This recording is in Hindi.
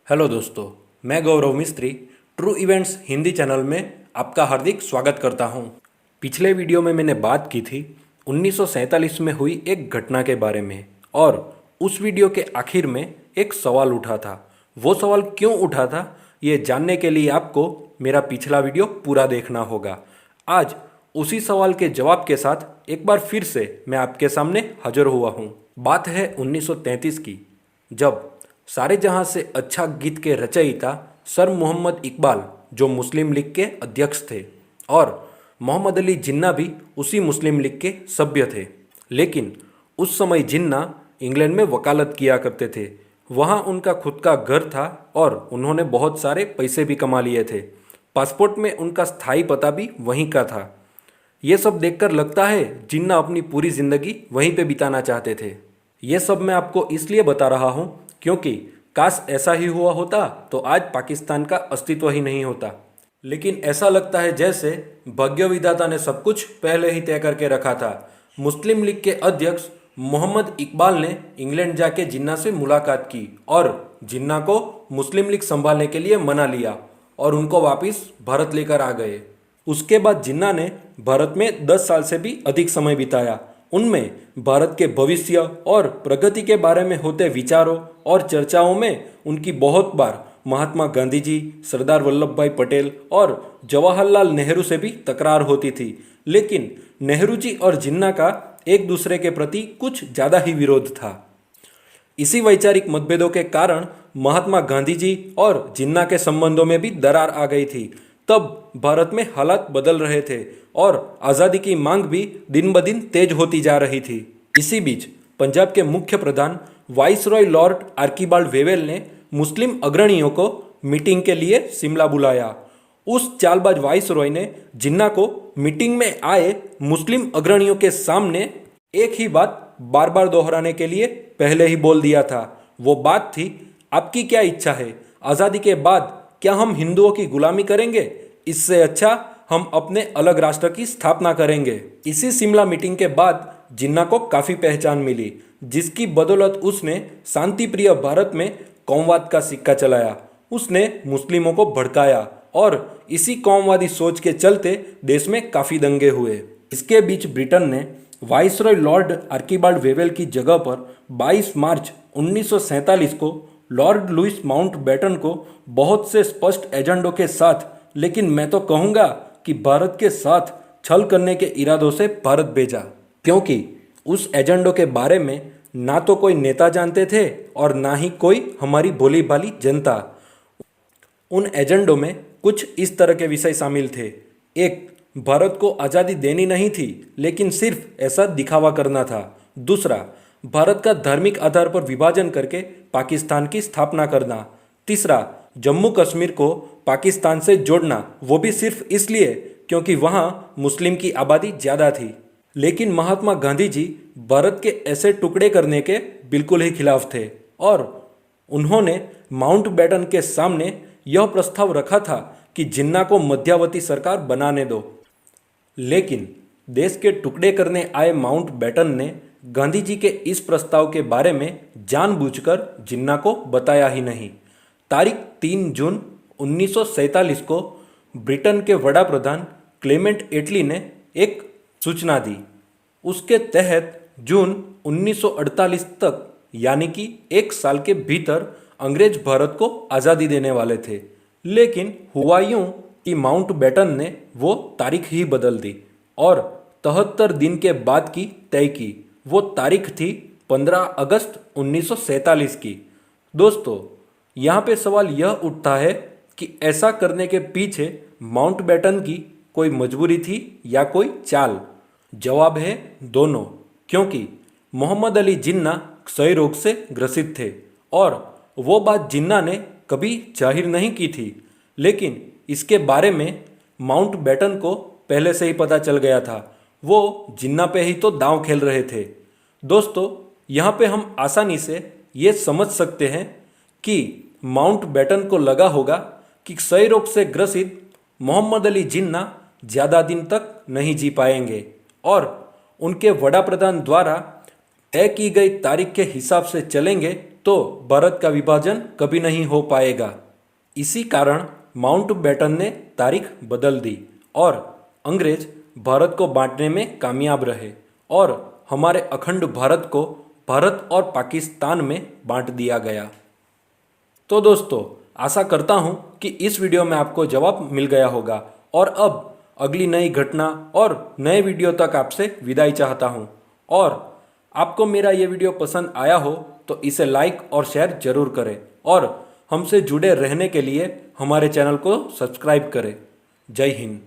हेलो दोस्तों, मैं गौरव मिस्त्री ट्रू इवेंट्स हिंदी चैनल में आपका हार्दिक स्वागत करता हूं। पिछले वीडियो में मैंने बात की थी 1947 में हुई एक घटना के बारे में और उस वीडियो के आखिर में एक सवाल उठा था। वो सवाल क्यों उठा था ये जानने के लिए आपको मेरा पिछला वीडियो पूरा देखना होगा। आज उसी सवाल के जवाब के साथ एक बार फिर से मैं आपके सामने हाजिर हुआ हूँ। बात है 1933 की, जब सारे जहां से अच्छा गीत के रचयिता सर मोहम्मद इकबाल जो मुस्लिम लीग के अध्यक्ष थे और मोहम्मद अली जिन्ना भी उसी मुस्लिम लीग के सभ्य थे। लेकिन उस समय जिन्ना इंग्लैंड में वकालत किया करते थे। वहां उनका खुद का घर था और उन्होंने बहुत सारे पैसे भी कमा लिए थे। पासपोर्ट में उनका स्थायी पता भी वहीं का था। ये सब देखकर लगता है जिन्ना अपनी पूरी जिंदगी वहीं पे बिताना चाहते थे। ये सब मैं आपको इसलिए बता रहा हूँ क्योंकि काश ऐसा ही हुआ होता तो आज पाकिस्तान का अस्तित्व ही नहीं होता। लेकिन ऐसा लगता है जैसे भाग्य विधाता ने सब कुछ पहले ही तय करके रखा था। मुस्लिम लीग के अध्यक्ष मोहम्मद इकबाल ने इंग्लैंड जाके जिन्ना से मुलाकात की और जिन्ना को मुस्लिम लीग संभालने के लिए मना लिया और उनको वापस भारत लेकर आ गए। उसके बाद जिन्ना ने भारत में 10 साल से भी अधिक समय बिताया। उनमें भारत के भविष्य और प्रगति के बारे में होते विचारों और चर्चाओं में उनकी बहुत बार महात्मा गांधी जी, सरदार वल्लभ भाई पटेल और जवाहरलाल नेहरू से भी तकरार होती थी। लेकिन नेहरू जी और जिन्ना का एक दूसरे के प्रति कुछ ज़्यादा ही विरोध था। इसी वैचारिक मतभेदों के कारण महात्मा गांधी जी और जिन्ना के संबंधों में भी दरार आ गई थी। तब भारत में हालात बदल रहे थे और आज़ादी की मांग भी दिन ब दिन तेज होती जा रही थी। इसी बीच पंजाब के मुख्य प्रधान वाइसरॉय लॉर्ड आर्किबाल्ड वेवेल ने मुस्लिम अग्रणियों को मीटिंग के लिए शिमला बुलाया। उस चालबाज वाइसरॉय ने जिन्ना को मीटिंग में आए मुस्लिम अग्रणियों के सामने एक ही बात बार बार दोहराने के लिए पहले ही बोल दिया था। वो बात थी, आपकी क्या इच्छा है? आज़ादी के बाद क्या हम हिंदुओं की गुलामी करेंगे? इससे अच्छा हम अपने अलग राष्ट्र की स्थापना करेंगे। इसी शिमला मीटिंग के बाद जिन्ना को काफ़ी पहचान मिली, जिसकी बदौलत उसने शांति प्रिय भारत में कौमवाद का सिक्का चलाया। उसने मुस्लिमों को भड़काया और इसी कौमवादी सोच के चलते देश में काफ़ी दंगे हुए। इसके बीच ब्रिटेन ने वाइसरॉय लॉर्ड आर्किबाल्ड वेवेल की जगह पर 22 मार्च 1947 को लॉर्ड लुईस माउंटबेटन को बहुत से स्पष्ट एजेंडों के साथ, लेकिन मैं तो कहूँगा कि भारत के साथ छल करने के इरादों से भारत भेजा, क्योंकि उस एजेंडों के बारे में ना तो कोई नेता जानते थे और ना ही कोई हमारी भोली भाली जनता। उन एजेंडों में कुछ इस तरह के विषय शामिल थे। एक, भारत को आज़ादी देनी नहीं थी लेकिन सिर्फ ऐसा दिखावा करना था। दूसरा, भारत का धार्मिक आधार पर विभाजन करके पाकिस्तान की स्थापना करना। तीसरा, जम्मू कश्मीर को पाकिस्तान से जोड़ना, वो भी सिर्फ इसलिए क्योंकि वहाँ मुस्लिम की आबादी ज़्यादा थी। लेकिन महात्मा गांधी जी भारत के ऐसे टुकड़े करने के बिल्कुल ही खिलाफ थे और उन्होंने माउंटबेटन के सामने यह प्रस्ताव रखा था कि जिन्ना को मध्यावधि सरकार बनाने दो। लेकिन देश के टुकड़े करने आए माउंटबेटन ने गांधी जी के इस प्रस्ताव के बारे में जानबूझकर जिन्ना को बताया ही नहीं। तारीख 3 जून 1947 को ब्रिटेन के वड़ा प्रधान क्लेमेंट एटली ने एक सूचना दी। उसके तहत जून 1948 तक, यानी कि 1 साल के भीतर अंग्रेज भारत को आज़ादी देने वाले थे। लेकिन हुआ यूं कि माउंटबेटन ने वो तारीख ही बदल दी और 73 दिन के बाद की तय की। वो तारीख थी 15 अगस्त 1947 की। दोस्तों, यहाँ पे सवाल यह उठता है कि ऐसा करने के पीछे माउंटबेटन की कोई मजबूरी थी या कोई चाल? जवाब है दोनों, क्योंकि मोहम्मद अली जिन्ना क्षय रोग से ग्रसित थे और वो बात जिन्ना ने कभी जाहिर नहीं की थी। लेकिन इसके बारे में माउंटबेटन को पहले से ही पता चल गया था। वो जिन्ना पे ही तो दांव खेल रहे थे। दोस्तों, यहाँ पे हम आसानी से ये समझ सकते हैं कि माउंटबेटन को लगा होगा कि क्षय रोग से ग्रसित मोहम्मद अली जिन्ना ज़्यादा दिन तक नहीं जी पाएंगे और उनके वड़ा प्रधान द्वारा तय की गई तारीख के हिसाब से चलेंगे तो भारत का विभाजन कभी नहीं हो पाएगा। इसी कारण माउंटबेटन ने तारीख बदल दी और अंग्रेज भारत को बांटने में कामयाब रहे और हमारे अखंड भारत को भारत और पाकिस्तान में बांट दिया गया। तो दोस्तों, आशा करता हूँ कि इस वीडियो में आपको जवाब मिल गया होगा और अब अगली नई घटना और नए वीडियो तक आपसे विदाई चाहता हूँ। और आपको मेरा ये वीडियो पसंद आया हो तो इसे लाइक और शेयर जरूर करें और हमसे जुड़े रहने के लिए हमारे चैनल को सब्सक्राइब करें। जय हिंद।